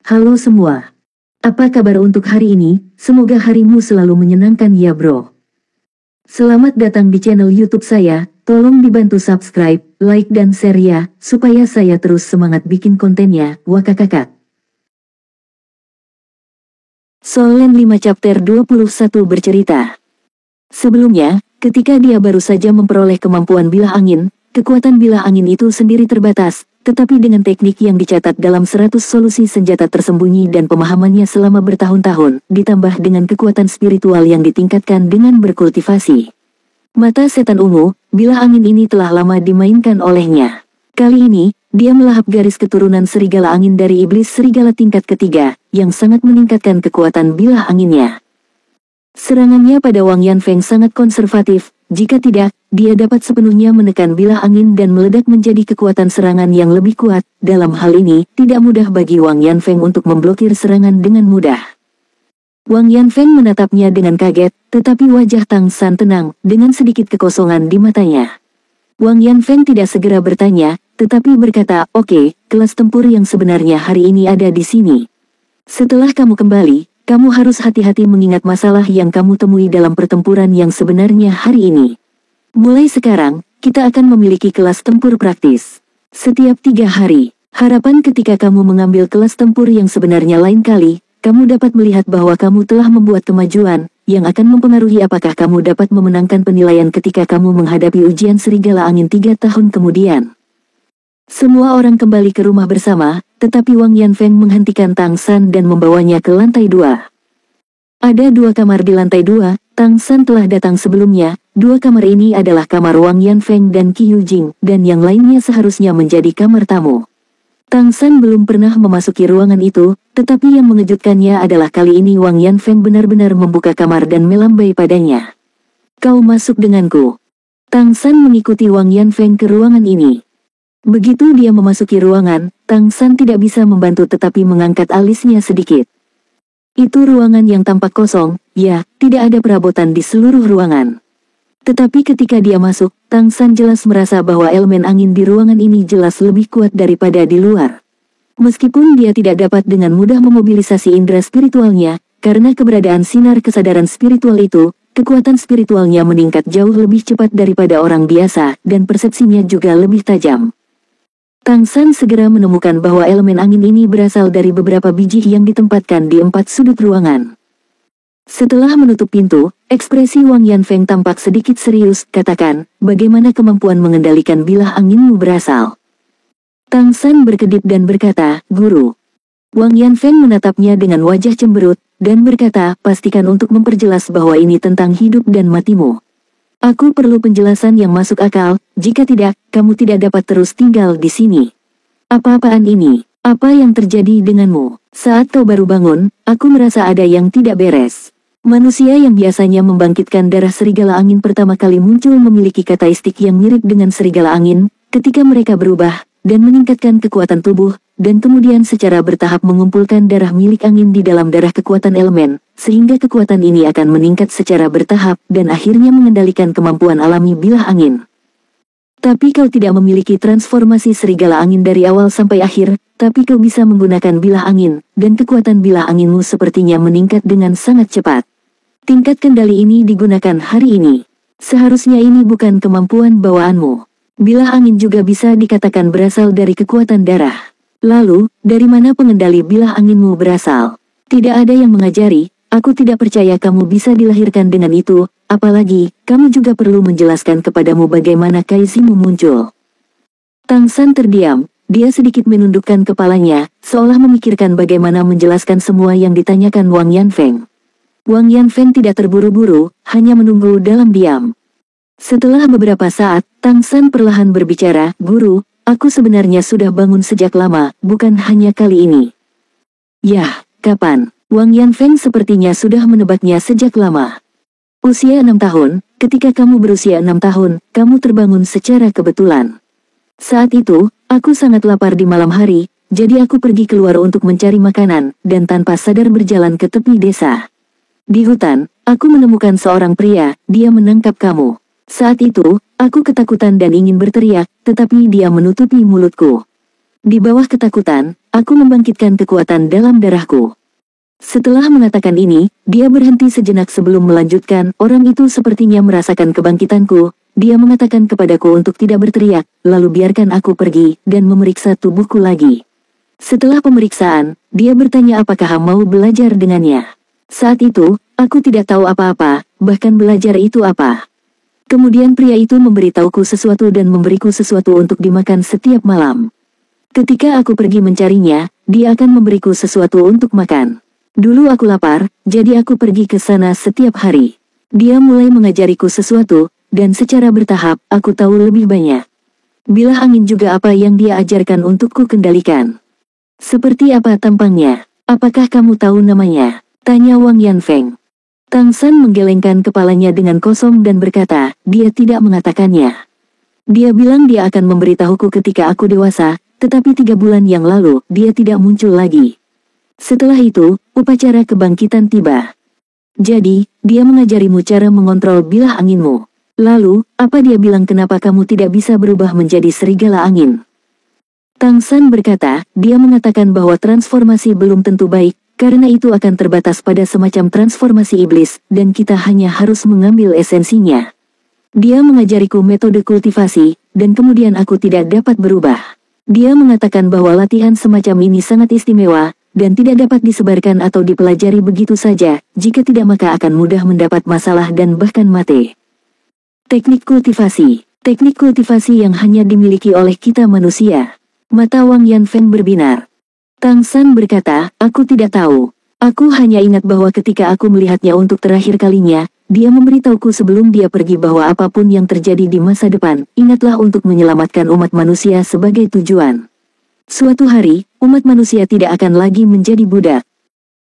Halo semua. Apa kabar untuk hari ini? Semoga harimu selalu menyenangkan ya bro. Selamat datang di channel YouTube saya. Tolong dibantu subscribe, like dan share ya, supaya saya terus semangat bikin kontennya. Wakakakak. Solen 5 chapter 21 bercerita. Sebelumnya, ketika dia baru saja memperoleh kemampuan bilah angin, kekuatan bilah angin itu sendiri terbatas, tetapi dengan teknik yang dicatat dalam 100 solusi senjata tersembunyi dan pemahamannya selama bertahun-tahun, ditambah dengan kekuatan spiritual yang ditingkatkan dengan berkultivasi mata setan ungu, bilah angin ini telah lama dimainkan olehnya. Kali ini, dia melahap garis keturunan serigala angin dari iblis serigala tingkat ketiga, yang sangat meningkatkan kekuatan bilah anginnya. Serangannya pada Wang Yanfeng sangat konservatif, jika tidak, dia dapat sepenuhnya menekan bilah angin dan meledak menjadi kekuatan serangan yang lebih kuat. Dalam hal ini, tidak mudah bagi Wang Yanfeng untuk memblokir serangan dengan mudah. Wang Yanfeng menatapnya dengan kaget, tetapi wajah Tang San tenang, dengan sedikit kekosongan di matanya. Wang Yanfeng tidak segera bertanya, tetapi berkata, "Oke, kelas tempur yang sebenarnya hari ini ada di sini. Setelah kamu kembali, kamu harus hati-hati mengingat masalah yang kamu temui dalam pertempuran yang sebenarnya hari ini. Mulai sekarang, kita akan memiliki kelas tempur praktis. Setiap 3 hari, harapan ketika kamu mengambil kelas tempur yang sebenarnya lain kali, kamu dapat melihat bahwa kamu telah membuat kemajuan, yang akan mempengaruhi apakah kamu dapat memenangkan penilaian ketika kamu menghadapi ujian serigala angin 3 tahun kemudian." Semua orang kembali ke rumah bersama, tetapi Wang Yanfeng menghentikan Tang San dan membawanya ke lantai 2. Ada 2 kamar di lantai 2, Tang San telah datang sebelumnya. 2 kamar ini adalah kamar Wang Yanfeng dan Qi Yujing, dan yang lainnya seharusnya menjadi kamar tamu. Tang San belum pernah memasuki ruangan itu, tetapi yang mengejutkannya adalah kali ini Wang Yanfeng benar-benar membuka kamar dan melambai padanya. "Kau masuk denganku." Tang San mengikuti Wang Yanfeng ke ruangan ini. Begitu dia memasuki ruangan, Tang San tidak bisa membantu tetapi mengangkat alisnya sedikit. Itu ruangan yang tampak kosong, ya, tidak ada perabotan di seluruh ruangan. Tetapi ketika dia masuk, Tang San jelas merasa bahwa elemen angin di ruangan ini jelas lebih kuat daripada di luar. Meskipun dia tidak dapat dengan mudah memobilisasi indera spiritualnya, karena keberadaan sinar kesadaran spiritual itu, kekuatan spiritualnya meningkat jauh lebih cepat daripada orang biasa, dan persepsinya juga lebih tajam. Tang San segera menemukan bahwa elemen angin ini berasal dari beberapa biji yang ditempatkan di 4 sudut ruangan. Setelah menutup pintu, ekspresi Wang Yanfeng tampak sedikit serius. "Katakan, bagaimana kemampuan mengendalikan bilah anginmu berasal?" Tang San berkedip dan berkata, "Guru." Wang Yanfeng menatapnya dengan wajah cemberut, dan berkata, "Pastikan untuk memperjelas bahwa ini tentang hidup dan matimu. Aku perlu penjelasan yang masuk akal, jika tidak, kamu tidak dapat terus tinggal di sini." "Apa-apaan ini? Apa yang terjadi denganmu? Saat kau baru bangun, aku merasa ada yang tidak beres." Manusia yang biasanya membangkitkan darah serigala angin pertama kali muncul memiliki karakteristik yang mirip dengan serigala angin, ketika mereka berubah, dan meningkatkan kekuatan tubuh, dan kemudian secara bertahap mengumpulkan darah milik angin di dalam darah kekuatan elemen, sehingga kekuatan ini akan meningkat secara bertahap, dan akhirnya mengendalikan kemampuan alami bilah angin. Tapi kau tidak memiliki transformasi serigala angin dari awal sampai akhir, tapi kau bisa menggunakan bilah angin, dan kekuatan bilah anginmu sepertinya meningkat dengan sangat cepat. Tingkat kendali ini digunakan hari ini. Seharusnya ini bukan kemampuan bawaanmu. Bilah angin juga bisa dikatakan berasal dari kekuatan darah. Lalu, dari mana pengendali bilah anginmu berasal? Tidak ada yang mengajari, aku tidak percaya kamu bisa dilahirkan dengan itu, apalagi, kamu juga perlu menjelaskan kepadamu bagaimana Kaizimu muncul. Tang San terdiam, dia sedikit menundukkan kepalanya, seolah memikirkan bagaimana menjelaskan semua yang ditanyakan Wang Yanfeng. Wang Yanfeng tidak terburu-buru, hanya menunggu dalam diam. Setelah beberapa saat, Tang San perlahan berbicara, "Guru, aku sebenarnya sudah bangun sejak lama, bukan hanya kali ini." "Yah, kapan?" Wang Yanfeng sepertinya sudah menebaknya sejak lama. "Usia 6 tahun, ketika kamu berusia 6 tahun, kamu terbangun secara kebetulan. Saat itu, aku sangat lapar di malam hari, jadi aku pergi keluar untuk mencari makanan, dan tanpa sadar berjalan ke tepi desa. Di hutan, aku menemukan seorang pria, dia menangkap kamu. Saat itu, aku ketakutan dan ingin berteriak, tetapi dia menutupi mulutku. Di bawah ketakutan, aku membangkitkan kekuatan dalam darahku. Setelah mengatakan ini, dia berhenti sejenak sebelum melanjutkan. Orang itu sepertinya merasakan kebangkitanku. Dia mengatakan kepadaku untuk tidak berteriak, lalu biarkan aku pergi, dan memeriksa tubuhku lagi. Setelah pemeriksaan, dia bertanya apakah mau belajar dengannya. Saat itu, aku tidak tahu apa-apa, bahkan belajar itu apa. Kemudian pria itu memberitahuku sesuatu dan memberiku sesuatu untuk dimakan setiap malam. Ketika aku pergi mencarinya, dia akan memberiku sesuatu untuk makan. Dulu aku lapar, jadi aku pergi ke sana setiap hari. Dia mulai mengajariku sesuatu, dan secara bertahap, aku tahu lebih banyak. Bilah angin juga apa yang dia ajarkan untukku kendalikan. Seperti apa tampangnya? Apakah kamu tahu namanya? Tanya Wang Yanfeng. Tang San menggelengkan kepalanya dengan kosong dan berkata, dia tidak mengatakannya. Dia bilang dia akan memberitahuku ketika aku dewasa, tetapi 3 bulan yang lalu, dia tidak muncul lagi. Setelah itu, upacara kebangkitan tiba. Jadi, dia mengajarimu cara mengontrol bilah anginmu. Lalu, apa dia bilang kenapa kamu tidak bisa berubah menjadi serigala angin? Tang San berkata, dia mengatakan bahwa transformasi belum tentu baik, karena itu akan terbatas pada semacam transformasi iblis, dan kita hanya harus mengambil esensinya. Dia mengajariku metode kultivasi, dan kemudian aku tidak dapat berubah. Dia mengatakan bahwa latihan semacam ini sangat istimewa, dan tidak dapat disebarkan atau dipelajari begitu saja, jika tidak maka akan mudah mendapat masalah dan bahkan mati. Teknik kultivasi. Teknik kultivasi yang hanya dimiliki oleh kita manusia. Mata Wang Yanfeng berbinar. Tang San berkata, aku tidak tahu. Aku hanya ingat bahwa ketika aku melihatnya untuk terakhir kalinya, dia memberitahuku sebelum dia pergi bahwa apapun yang terjadi di masa depan, ingatlah untuk menyelamatkan umat manusia sebagai tujuan. Suatu hari, umat manusia tidak akan lagi menjadi budak.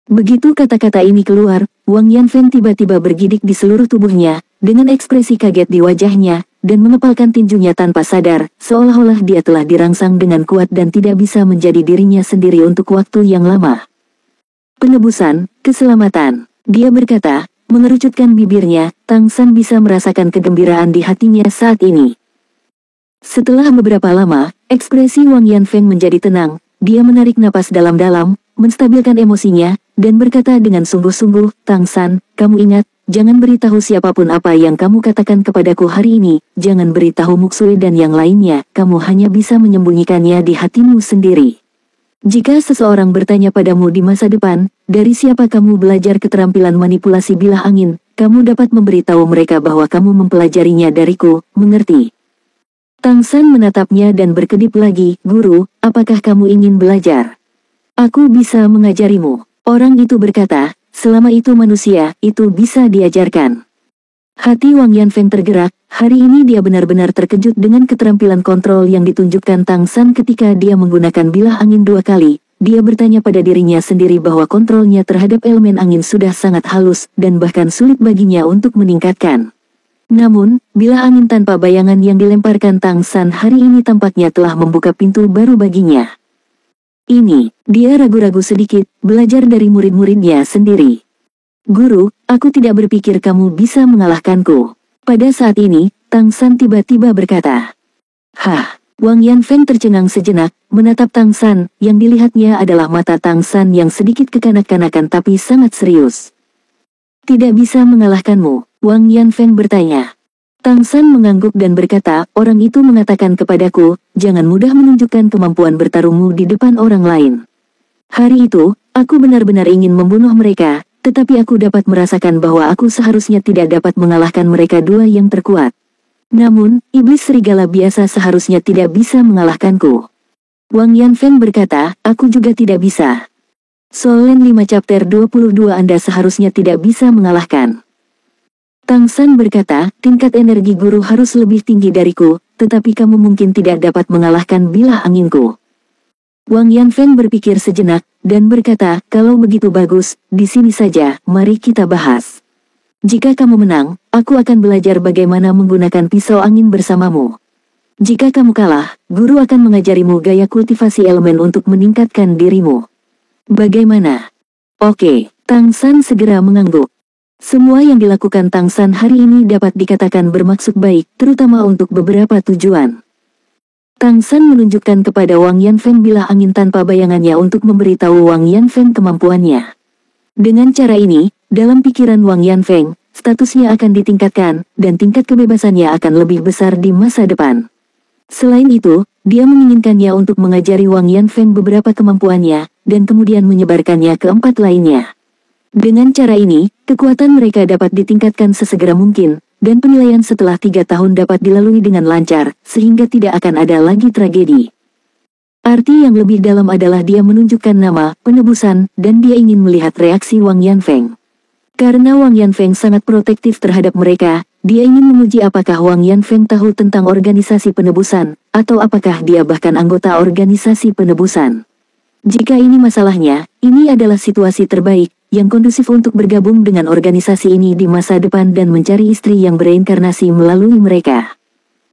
Begitu kata-kata ini keluar, Wang Yanfeng tiba-tiba bergidik di seluruh tubuhnya, dengan ekspresi kaget di wajahnya, dan mengepalkan tinjunya tanpa sadar, seolah-olah dia telah dirangsang dengan kuat dan tidak bisa menjadi dirinya sendiri untuk waktu yang lama. Penebusan, keselamatan. Dia berkata, mengerucutkan bibirnya. Tang San bisa merasakan kegembiraan di hatinya saat ini. Setelah beberapa lama, ekspresi Wang Yanfeng menjadi tenang. Dia menarik napas dalam-dalam, menstabilkan emosinya, dan berkata dengan sungguh-sungguh, Tang San, kamu ingat, jangan beritahu siapapun apa yang kamu katakan kepadaku hari ini, jangan beritahu Muksui dan yang lainnya, kamu hanya bisa menyembunyikannya di hatimu sendiri. Jika seseorang bertanya padamu di masa depan, dari siapa kamu belajar keterampilan manipulasi bilah angin, kamu dapat memberitahu mereka bahwa kamu mempelajarinya dariku, mengerti? Tang San menatapnya dan berkedip lagi, Guru, apakah kamu ingin belajar? Aku bisa mengajarimu. Orang itu berkata, selama itu manusia, itu bisa diajarkan. Hati Wang Yanfeng tergerak, hari ini dia benar-benar terkejut dengan keterampilan kontrol yang ditunjukkan Tang San ketika dia menggunakan bilah angin 2 kali. Dia bertanya pada dirinya sendiri bahwa kontrolnya terhadap elemen angin sudah sangat halus, dan bahkan sulit baginya untuk meningkatkan. Namun, bilah angin tanpa bayangan yang dilemparkan Tang San hari ini tampaknya telah membuka pintu baru baginya. Ini, dia ragu-ragu sedikit, belajar dari murid-muridnya sendiri. Guru, aku tidak berpikir kamu bisa mengalahkanku. Pada saat ini, Tang San tiba-tiba berkata. Hah, Wang Yanfeng tercengang sejenak, menatap Tang San, yang dilihatnya adalah mata Tang San yang sedikit kekanak-kanakan tapi sangat serius. Tidak bisa mengalahkanmu, Wang Yanfeng bertanya. Tang San mengangguk dan berkata, orang itu mengatakan kepadaku, jangan mudah menunjukkan kemampuan bertarungmu di depan orang lain. Hari itu, aku benar-benar ingin membunuh mereka, tetapi aku dapat merasakan bahwa aku seharusnya tidak dapat mengalahkan mereka dua yang terkuat. Namun, iblis serigala biasa seharusnya tidak bisa mengalahkanku. Wang Yanfeng berkata, aku juga tidak bisa. Solen 5 chapter 22 Anda seharusnya tidak bisa mengalahkan. Tang San berkata, tingkat energi guru harus lebih tinggi dariku, tetapi kamu mungkin tidak dapat mengalahkan bilah anginku. Wang Yanfeng berpikir sejenak, dan berkata, kalau begitu bagus, di sini saja, mari kita bahas. Jika kamu menang, aku akan belajar bagaimana menggunakan pisau angin bersamamu. Jika kamu kalah, guru akan mengajarimu gaya kultivasi elemen untuk meningkatkan dirimu. Bagaimana? Oke, Tang San segera mengangguk. Semua yang dilakukan Tang San hari ini dapat dikatakan bermaksud baik, terutama untuk beberapa tujuan. Tang San menunjukkan kepada Wang Yanfeng bilah angin tanpa bayangannya untuk memberitahu Wang Yanfeng kemampuannya. Dengan cara ini, dalam pikiran Wang Yanfeng, statusnya akan ditingkatkan, dan tingkat kebebasannya akan lebih besar di masa depan. Selain itu, dia menginginkannya untuk mengajari Wang Yanfeng beberapa kemampuannya, dan kemudian menyebarkannya ke 4 lainnya. Dengan cara ini, kekuatan mereka dapat ditingkatkan sesegera mungkin, dan penilaian setelah 3 tahun dapat dilalui dengan lancar, sehingga tidak akan ada lagi tragedi. Arti yang lebih dalam adalah dia menunjukkan nama, penebusan, dan dia ingin melihat reaksi Wang Yanfeng. Karena Wang Yanfeng sangat protektif terhadap mereka, dia ingin menguji apakah Wang Yanfeng tahu tentang organisasi penebusan, atau apakah dia bahkan anggota organisasi penebusan. Jika ini masalahnya, ini adalah situasi terbaik, yang kondusif untuk bergabung dengan organisasi ini di masa depan dan mencari istri yang bereinkarnasi melalui mereka.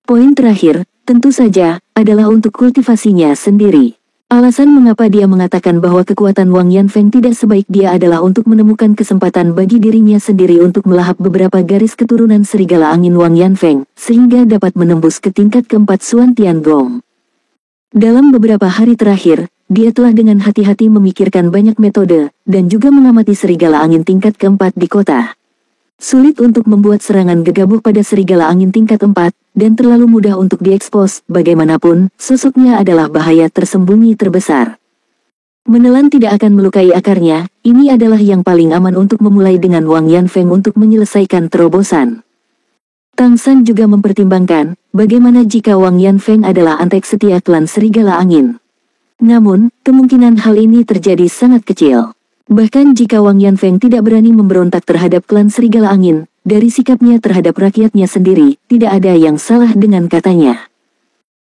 Poin terakhir, tentu saja, adalah untuk kultivasinya sendiri. Alasan mengapa dia mengatakan bahwa kekuatan Wang Yanfeng tidak sebaik dia adalah untuk menemukan kesempatan bagi dirinya sendiri untuk melahap beberapa garis keturunan serigala angin Wang Yanfeng, sehingga dapat menembus ke tingkat keempat Xuan Tiangong. Dalam beberapa hari terakhir, dia telah dengan hati-hati memikirkan banyak metode, dan juga mengamati serigala angin tingkat keempat di kota. Sulit untuk membuat serangan gegabah pada serigala angin tingkat 4, dan terlalu mudah untuk diekspos, bagaimanapun, sosoknya adalah bahaya tersembunyi terbesar. Menelan tidak akan melukai akarnya, ini adalah yang paling aman untuk memulai dengan Wang Yanfeng untuk menyelesaikan terobosan. Tang San juga mempertimbangkan, bagaimana jika Wang Yanfeng adalah antek setia klan serigala angin. Namun, kemungkinan hal ini terjadi sangat kecil. Bahkan jika Wang Yanfeng tidak berani memberontak terhadap klan serigala angin, dari sikapnya terhadap rakyatnya sendiri, tidak ada yang salah dengan katanya.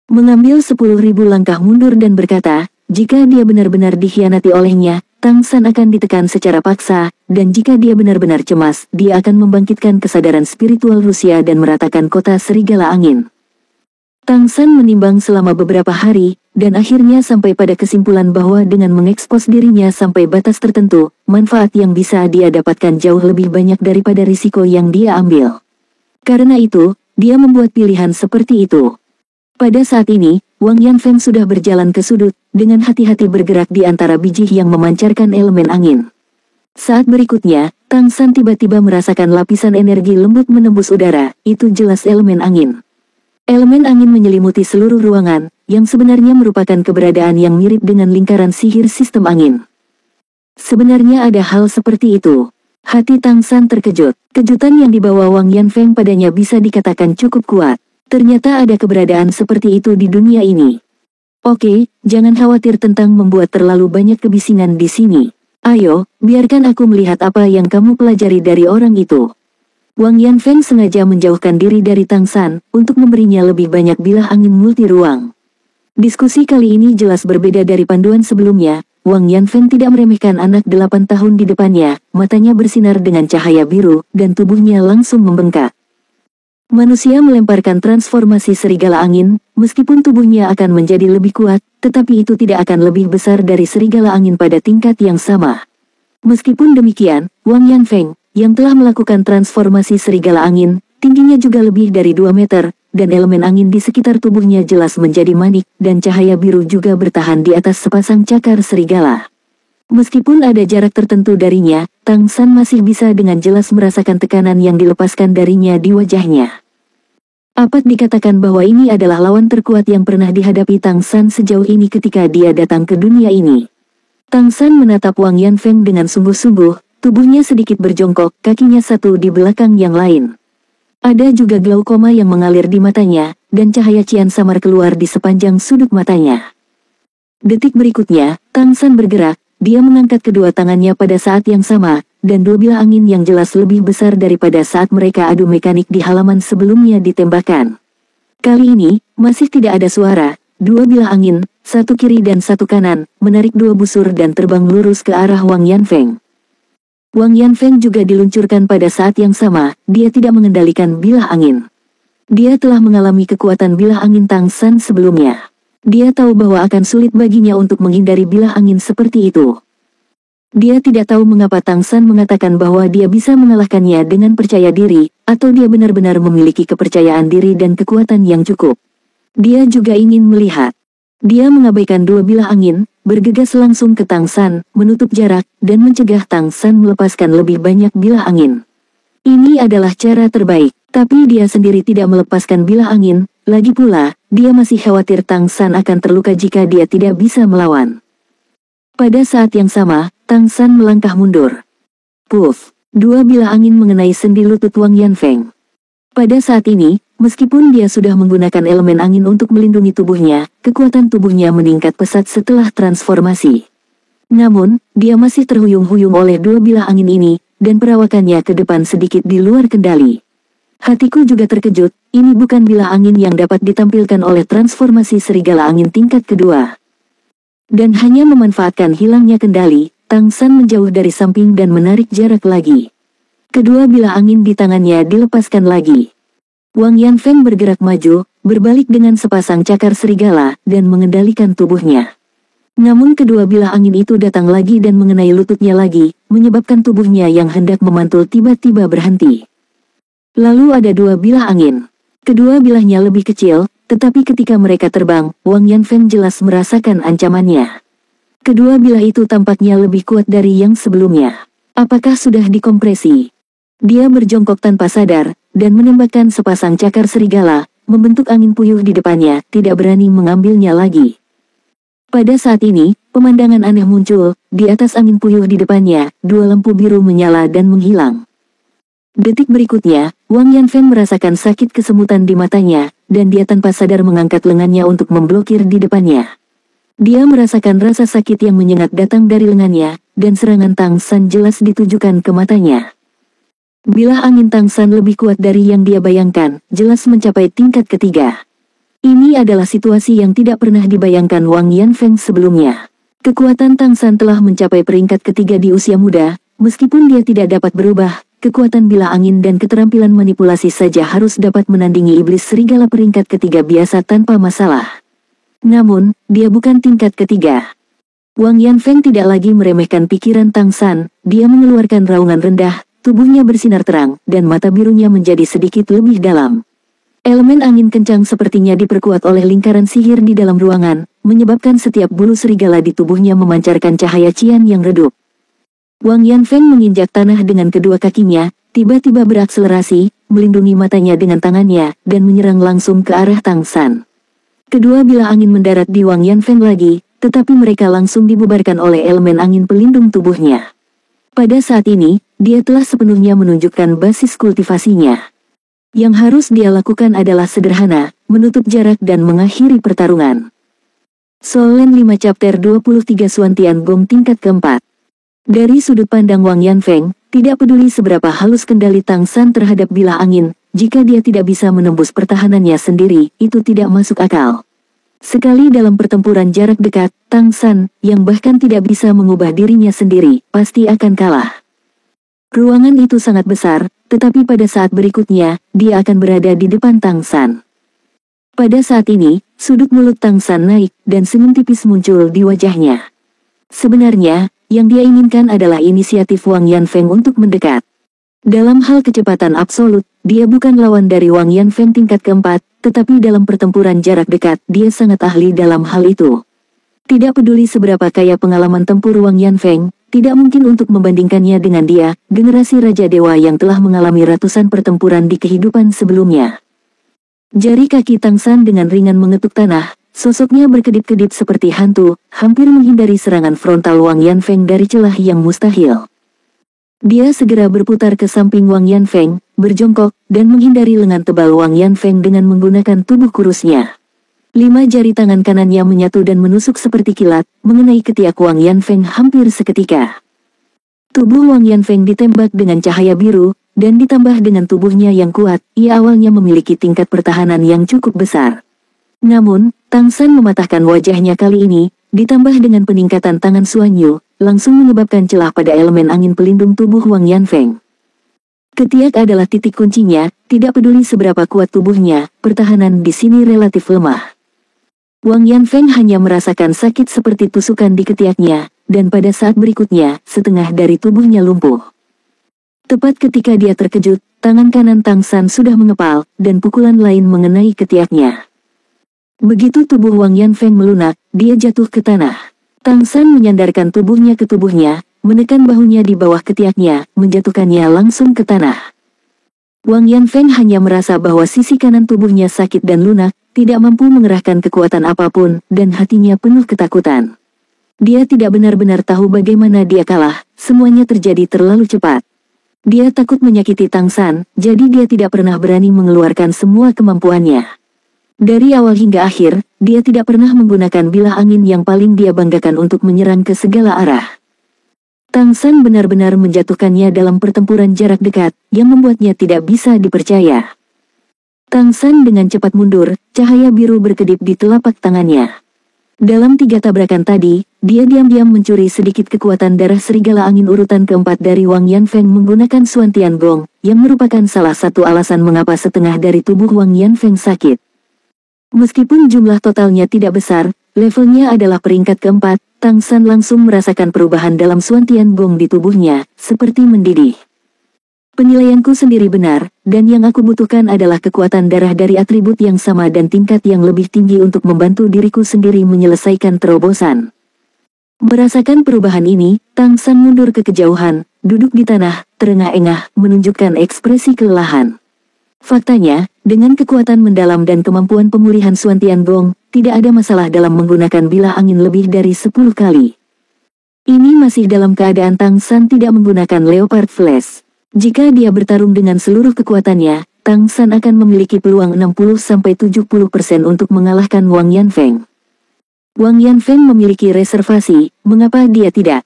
Mengambil 10.000 langkah mundur dan berkata, jika dia benar-benar dikhianati olehnya, Tang San akan ditekan secara paksa, dan jika dia benar-benar cemas, dia akan membangkitkan kesadaran spiritual Rusia dan meratakan kota serigala angin. Tang San menimbang selama beberapa hari, dan akhirnya sampai pada kesimpulan bahwa dengan mengekspos dirinya sampai batas tertentu, manfaat yang bisa dia dapatkan jauh lebih banyak daripada risiko yang dia ambil. Karena itu, dia membuat pilihan seperti itu. Pada saat ini, Wang Yanfeng sudah berjalan ke sudut, dengan hati-hati bergerak di antara biji yang memancarkan elemen angin. Saat berikutnya, Tang San tiba-tiba merasakan lapisan energi lembut menembus udara, itu jelas elemen angin. Elemen angin menyelimuti seluruh ruangan, yang sebenarnya merupakan keberadaan yang mirip dengan lingkaran sihir sistem angin. Sebenarnya ada hal seperti itu. Hati Tang San terkejut. Kejutan yang dibawa Wang Yanfeng padanya bisa dikatakan cukup kuat. Ternyata ada keberadaan seperti itu di dunia ini. Oke, jangan khawatir tentang membuat terlalu banyak kebisingan di sini. Ayo, biarkan aku melihat apa yang kamu pelajari dari orang itu. Wang Yanfeng sengaja menjauhkan diri dari Tang San, untuk memberinya lebih banyak bilah angin multi ruang. Diskusi kali ini jelas berbeda dari panduan sebelumnya. Wang Yanfeng tidak meremehkan anak 8 tahun di depannya, matanya bersinar dengan cahaya biru, dan tubuhnya langsung membengkak. Manusia melemparkan transformasi serigala angin, meskipun tubuhnya akan menjadi lebih kuat, tetapi itu tidak akan lebih besar dari serigala angin pada tingkat yang sama. Meskipun demikian, Wang Yanfeng, yang telah melakukan transformasi serigala angin, tingginya juga lebih dari 2 meter, dan elemen angin di sekitar tubuhnya jelas menjadi manik, dan cahaya biru juga bertahan di atas sepasang cakar serigala. Meskipun ada jarak tertentu darinya, Tang San masih bisa dengan jelas merasakan tekanan yang dilepaskan darinya di wajahnya. Apat dikatakan bahwa ini adalah lawan terkuat yang pernah dihadapi Tang San sejauh ini ketika dia datang ke dunia ini. Tang San menatap Wang Yanfeng dengan sungguh-sungguh, tubuhnya sedikit berjongkok, kakinya satu di belakang yang lain. Ada juga glaukoma yang mengalir di matanya, dan cahaya cian samar keluar di sepanjang sudut matanya. Detik berikutnya, Tang San bergerak, dia mengangkat kedua tangannya pada saat yang sama, dan 2 bilah angin yang jelas lebih besar daripada saat mereka adu mekanik di halaman sebelumnya ditembakkan. Kali ini, masih tidak ada suara, 2 bilah angin, satu kiri dan satu kanan, menarik 2 busur dan terbang lurus ke arah Wang Yanfeng. Wang Yanfeng juga diluncurkan pada saat yang sama, dia tidak mengendalikan bilah angin. Dia telah mengalami kekuatan bilah angin Tang San sebelumnya. Dia tahu bahwa akan sulit baginya untuk menghindari bilah angin seperti itu. Dia tidak tahu mengapa Tang San mengatakan bahwa dia bisa mengalahkannya dengan percaya diri, atau dia benar-benar memiliki kepercayaan diri dan kekuatan yang cukup. Dia juga ingin melihat. Dia mengabaikan dua bilah angin, bergegas langsung ke Tang San, menutup jarak, dan mencegah Tang San melepaskan lebih banyak bilah angin. Ini adalah cara terbaik, tapi dia sendiri tidak melepaskan bilah angin, lagi pula, dia masih khawatir Tang San akan terluka jika dia tidak bisa melawan. Pada saat yang sama, Tang San melangkah mundur. Puff! Dua bilah angin mengenai sendi lutut Wang Yanfeng. Pada saat ini, meskipun dia sudah menggunakan elemen angin untuk melindungi tubuhnya, kekuatan tubuhnya meningkat pesat setelah transformasi. Namun, dia masih terhuyung-huyung oleh dua bilah angin ini, dan perawakannya ke depan sedikit di luar kendali. Hatiku juga terkejut, ini bukan bilah angin yang dapat ditampilkan oleh transformasi serigala angin tingkat kedua. Dan hanya memanfaatkan hilangnya kendali, Tang San menjauh dari samping dan menarik jarak lagi. Kedua bilah angin di tangannya dilepaskan lagi. Wang Yanfeng bergerak maju, berbalik dengan sepasang cakar serigala, dan mengendalikan tubuhnya. Namun kedua bilah angin itu datang lagi dan mengenai lututnya lagi, menyebabkan tubuhnya yang hendak memantul tiba-tiba berhenti. Lalu ada dua bilah angin. Kedua bilahnya lebih kecil, tetapi ketika mereka terbang, Wang Yanfeng jelas merasakan ancamannya. Kedua bilah itu tampaknya lebih kuat dari yang sebelumnya. Apakah sudah dikompresi? Dia berjongkok tanpa sadar, dan menembakkan sepasang cakar serigala, membentuk angin puyuh di depannya, tidak berani mengambilnya lagi. Pada saat ini, pemandangan aneh muncul, di atas angin puyuh di depannya, dua lampu biru menyala dan menghilang. Detik berikutnya, Wang Yanfeng merasakan sakit kesemutan di matanya, dan dia tanpa sadar mengangkat lengannya untuk memblokir di depannya. Dia merasakan rasa sakit yang menyengat datang dari lengannya, dan serangan Tang San jelas ditujukan ke matanya. Bilah angin Tang San lebih kuat dari yang dia bayangkan, jelas mencapai tingkat ketiga. Ini adalah situasi yang tidak pernah dibayangkan Wang Yanfeng sebelumnya. Kekuatan Tang San telah mencapai peringkat ketiga di usia muda, meskipun dia tidak dapat berubah, kekuatan bilah angin dan keterampilan manipulasi saja harus dapat menandingi iblis serigala peringkat ketiga biasa tanpa masalah. Namun, dia bukan tingkat ketiga. Wang Yanfeng tidak lagi meremehkan pikiran Tang San, dia mengeluarkan raungan rendah, tubuhnya bersinar terang, dan mata birunya menjadi sedikit lebih dalam. Elemen angin kencang sepertinya diperkuat oleh lingkaran sihir di dalam ruangan, menyebabkan setiap bulu serigala di tubuhnya memancarkan cahaya cian yang redup. Wang Yanfeng menginjak tanah dengan kedua kakinya, tiba-tiba berakselerasi, melindungi matanya dengan tangannya, dan menyerang langsung ke arah Tang San. Kedua bilah angin mendarat di Wang Yanfeng lagi, tetapi mereka langsung dibubarkan oleh elemen angin pelindung tubuhnya. Pada saat ini, dia telah sepenuhnya menunjukkan basis kultivasinya. Yang harus dia lakukan adalah sederhana, menutup jarak dan mengakhiri pertarungan. Soul Land 5 Chapter 23 Suantian Gong tingkat keempat. Dari sudut pandang Wang Yanfeng, tidak peduli seberapa halus kendali Tang San terhadap bilah angin, jika dia tidak bisa menembus pertahanannya sendiri, itu tidak masuk akal. Sekali dalam pertempuran jarak dekat, Tang San, yang bahkan tidak bisa mengubah dirinya sendiri, pasti akan kalah. Ruangan itu sangat besar, tetapi pada saat berikutnya, dia akan berada di depan Tang San. Pada saat ini, sudut mulut Tang San naik, dan senyum tipis muncul di wajahnya. Sebenarnya, yang dia inginkan adalah inisiatif Wang Yanfeng untuk mendekat. Dalam hal kecepatan absolut, dia bukan lawan dari Wang Yanfeng tingkat keempat, tetapi dalam pertempuran jarak dekat, dia sangat ahli dalam hal itu. Tidak peduli seberapa kaya pengalaman tempur Wang Yanfeng, tidak mungkin untuk membandingkannya dengan dia, generasi Raja Dewa yang telah mengalami ratusan pertempuran di kehidupan sebelumnya. Jari kaki Tang San dengan ringan mengetuk tanah, sosoknya berkedip-kedip seperti hantu, hampir menghindari serangan frontal Wang Yanfeng dari celah yang mustahil. Dia segera berputar ke samping Wang Yanfeng, berjongkok, dan menghindari lengan tebal Wang Yanfeng dengan menggunakan tubuh kurusnya. 5 jari tangan kanannya menyatu dan menusuk seperti kilat, mengenai ketiak Wang Yanfeng hampir seketika. Tubuh Wang Yanfeng ditembak dengan cahaya biru, dan ditambah dengan tubuhnya yang kuat, ia awalnya memiliki tingkat pertahanan yang cukup besar. Namun, Tang San mematahkan wajahnya kali ini, ditambah dengan peningkatan tangan Suanyu, langsung menyebabkan celah pada elemen angin pelindung tubuh Wang Yanfeng. Ketiak adalah titik kuncinya, tidak peduli seberapa kuat tubuhnya, pertahanan di sini relatif lemah. Wang Yanfeng hanya merasakan sakit seperti tusukan di ketiaknya, dan pada saat berikutnya, setengah dari tubuhnya lumpuh. Tepat ketika dia terkejut, tangan kanan Tang San sudah mengepal, dan pukulan lain mengenai ketiaknya. Begitu tubuh Wang Yanfeng melunak, dia jatuh ke tanah. Tang San menyandarkan tubuhnya ke tubuhnya, menekan bahunya di bawah ketiaknya, menjatuhkannya langsung ke tanah. Wang Yanfeng hanya merasa bahwa sisi kanan tubuhnya sakit dan lunak, tidak mampu mengerahkan kekuatan apapun, dan hatinya penuh ketakutan. Dia tidak benar-benar tahu bagaimana dia kalah, semuanya terjadi terlalu cepat. Dia takut menyakiti Tang San, jadi dia tidak pernah berani mengeluarkan semua kemampuannya. Dari awal hingga akhir, dia tidak pernah menggunakan bilah angin yang paling dia banggakan untuk menyerang ke segala arah. Tang San benar-benar menjatuhkannya dalam pertempuran jarak dekat, yang membuatnya tidak bisa dipercaya. Tang San dengan cepat mundur, cahaya biru berkedip di telapak tangannya. Dalam 3 tabrakan tadi, dia diam-diam mencuri sedikit kekuatan darah serigala angin urutan keempat dari Wang Yanfeng menggunakan Suan Tiangong, yang merupakan salah satu alasan mengapa setengah dari tubuh Wang Yanfeng sakit. Meskipun jumlah totalnya tidak besar, levelnya adalah peringkat keempat, Tang San langsung merasakan perubahan dalam Suan Tiangong di tubuhnya, seperti mendidih. Penilaianku sendiri benar, dan yang aku butuhkan adalah kekuatan darah dari atribut yang sama dan tingkat yang lebih tinggi untuk membantu diriku sendiri menyelesaikan terobosan. Merasakan perubahan ini, Tang San mundur ke kejauhan, duduk di tanah, terengah-engah, menunjukkan ekspresi kelelahan. Faktanya, dengan kekuatan mendalam dan kemampuan pemulihan Suan Tiangong, tidak ada masalah dalam menggunakan bilah angin lebih dari 10 kali. Ini masih dalam keadaan Tang San tidak menggunakan Leopard Flash. Jika dia bertarung dengan seluruh kekuatannya, Tang San akan memiliki peluang 60-70% untuk mengalahkan Wang Yanfeng. Wang Yanfeng memiliki reservasi, mengapa dia tidak?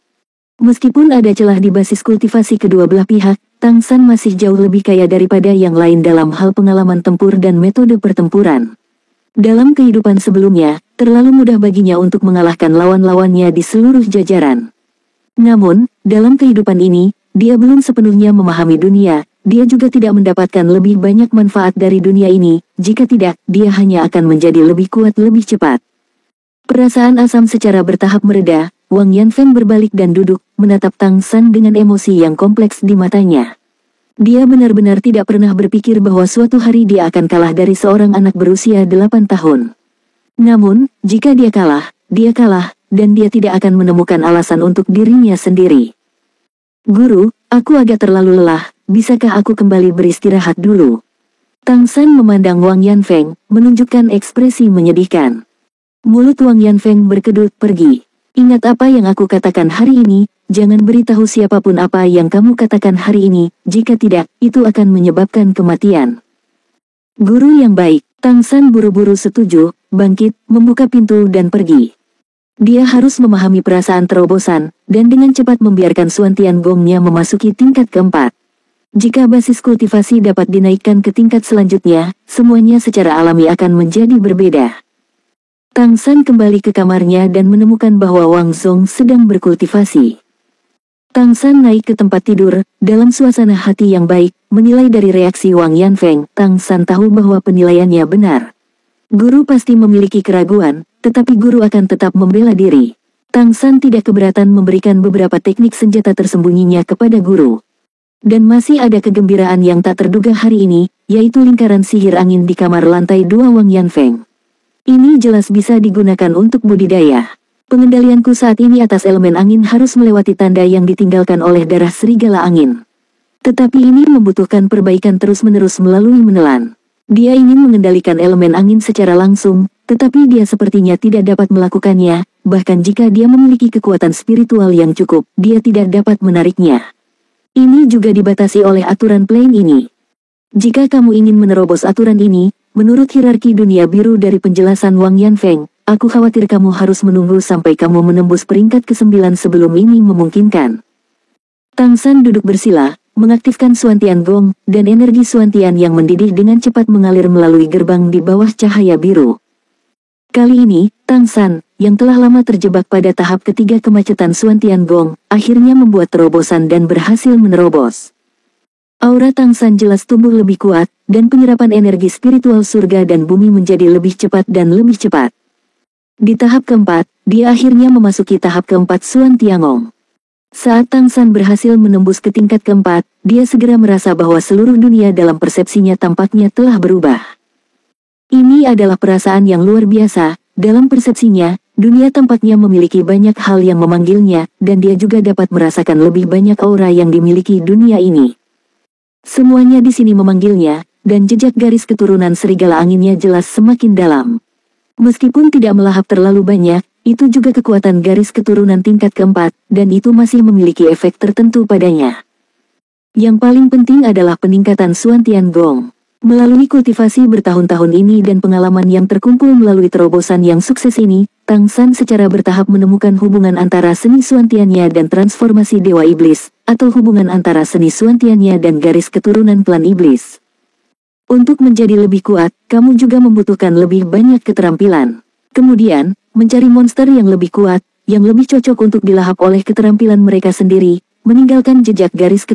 Meskipun ada celah di basis kultivasi kedua belah pihak, Tang San masih jauh lebih kaya daripada yang lain dalam hal pengalaman tempur dan metode pertempuran. Dalam kehidupan sebelumnya, terlalu mudah baginya untuk mengalahkan lawan-lawannya di seluruh jajaran. Namun, dalam kehidupan ini, dia belum sepenuhnya memahami dunia, dia juga tidak mendapatkan lebih banyak manfaat dari dunia ini, jika tidak, dia hanya akan menjadi lebih kuat lebih cepat. Perasaan asam secara bertahap mereda, Wang Yanfeng berbalik dan duduk, menatap Tang San dengan emosi yang kompleks di matanya. Dia benar-benar tidak pernah berpikir bahwa suatu hari dia akan kalah dari seorang anak berusia 8 tahun. Namun, jika dia kalah, dan dia tidak akan menemukan alasan untuk dirinya sendiri. Guru, aku agak terlalu lelah, bisakah aku kembali beristirahat dulu? Tang San memandang Wang Yanfeng, menunjukkan ekspresi menyedihkan. Mulut Wang Yanfeng berkedut, pergi. Ingat apa yang aku katakan hari ini, jangan beritahu siapapun apa yang kamu katakan hari ini, jika tidak, itu akan menyebabkan kematian. Guru yang baik, Tang San buru-buru setuju, bangkit, membuka pintu dan pergi. Dia harus memahami perasaan terobosan, dan dengan cepat membiarkan Suan Tiangongnya memasuki tingkat keempat. Jika basis kultivasi dapat dinaikkan ke tingkat selanjutnya, semuanya secara alami akan menjadi berbeda. Tang San kembali ke kamarnya dan menemukan bahwa Wang Zong sedang berkultivasi. Tang San naik ke tempat tidur, dalam suasana hati yang baik, menilai dari reaksi Wang Yanfeng, Tang San tahu bahwa penilaiannya benar. Guru pasti memiliki keraguan, tetapi guru akan tetap membela diri. Tang San tidak keberatan memberikan beberapa teknik senjata tersembunyinya kepada guru. Dan masih ada kegembiraan yang tak terduga hari ini, yaitu lingkaran sihir angin di kamar lantai 2 Wang Yanfeng. Ini jelas bisa digunakan untuk budidaya. Pengendalianku saat ini atas elemen angin harus melewati tanda yang ditinggalkan oleh darah serigala angin. Tetapi ini membutuhkan perbaikan terus-menerus melalui menelan. Dia ingin mengendalikan elemen angin secara langsung, tetapi dia sepertinya tidak dapat melakukannya, bahkan jika dia memiliki kekuatan spiritual yang cukup, dia tidak dapat menariknya. Ini juga dibatasi oleh aturan plane ini. Jika kamu ingin menerobos aturan ini, menurut hierarki dunia biru dari penjelasan Wang Yanfeng, aku khawatir kamu harus menunggu sampai kamu menembus peringkat ke-9 sebelum ini memungkinkan. Tang San duduk bersila, mengaktifkan Suan Tiangong, dan energi Suan Tian yang mendidih dengan cepat mengalir melalui gerbang di bawah cahaya biru. Kali ini, Tang San, yang telah lama terjebak pada tahap ketiga kemacetan Suan Tiangong, akhirnya membuat terobosan dan berhasil menerobos. Aura Tang San jelas tumbuh lebih kuat, dan penyerapan energi spiritual surga dan bumi menjadi lebih cepat dan lebih cepat. Di tahap keempat, dia akhirnya memasuki tahap keempat Suan Tiangong. Saat Tang San berhasil menembus ke tingkat keempat, dia segera merasa bahwa seluruh dunia dalam persepsinya tampaknya telah berubah. Ini adalah perasaan yang luar biasa. Dalam persepsinya, dunia tampaknya memiliki banyak hal yang memanggilnya, dan dia juga dapat merasakan lebih banyak aura yang dimiliki dunia ini. Semuanya di sini memanggilnya, dan jejak garis keturunan serigala anginnya jelas semakin dalam. Meskipun tidak melahap terlalu banyak, itu juga kekuatan garis keturunan tingkat keempat, dan itu masih memiliki efek tertentu padanya. Yang paling penting adalah peningkatan Xuan Tian Gong. Melalui kultivasi bertahun-tahun ini dan pengalaman yang terkumpul melalui terobosan yang sukses ini, Tang San secara bertahap menemukan hubungan antara seni Xuan Tiannya dan transformasi Dewa Iblis, atau hubungan antara seni Xuan Tiannya dan garis keturunan klan Iblis. Untuk menjadi lebih kuat, kamu juga membutuhkan lebih banyak keterampilan. Kemudian, mencari monster yang lebih kuat, yang lebih cocok untuk dilahap oleh keterampilan mereka sendiri, meninggalkan jejak garis keturunan